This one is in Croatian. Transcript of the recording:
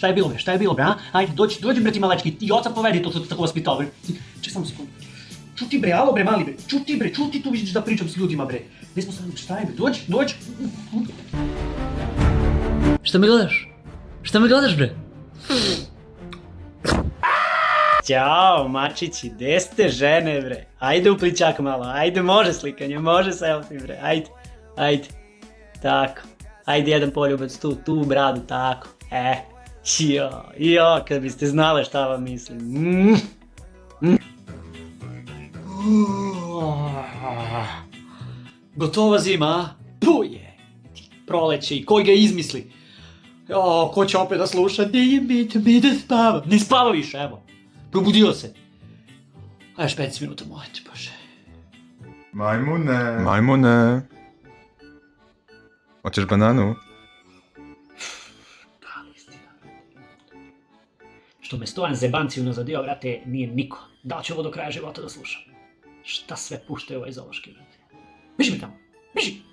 Šta je bilo, bre? Šta je bilo, bre, a? Ajde, dođi, bre, ti malečki, i oca povedi to što tako vaspitao, bre. Čekaj samo sekundu. Čuti, bre, alo, bre, mali, bre. Čuti, tu vidiš da pričam s ljudima, bre. Gdje smo sad, šta je, bre? Dođi. Šta me gledaš? Šta me gledaš, bre? Ćao, mačići, gdje ste žene, bre? Ajde u pličak malo, ajde, može slikanje, može selfie, bre, ajde. Tako, ajde jedan poljubac tu u bradu, tako, jo, kad biste znale šta vam mislim. Gotova zima, a? Puje, proleće i koji ga izmisli? Jo, ko će opet da sluša? Mi da spavam. Ne spava više, evo. Probudio se. A još 5 minuta, mojte, bože. Majmune. Hoćeš bananu? Da li istina? Što me Stojan zebanci unazadio, vrate, nije niko. Da li ću ovo do kraja života da slušam? Šta sve puštaju ovaj zološki, vrate? Beži mi tamo, beži!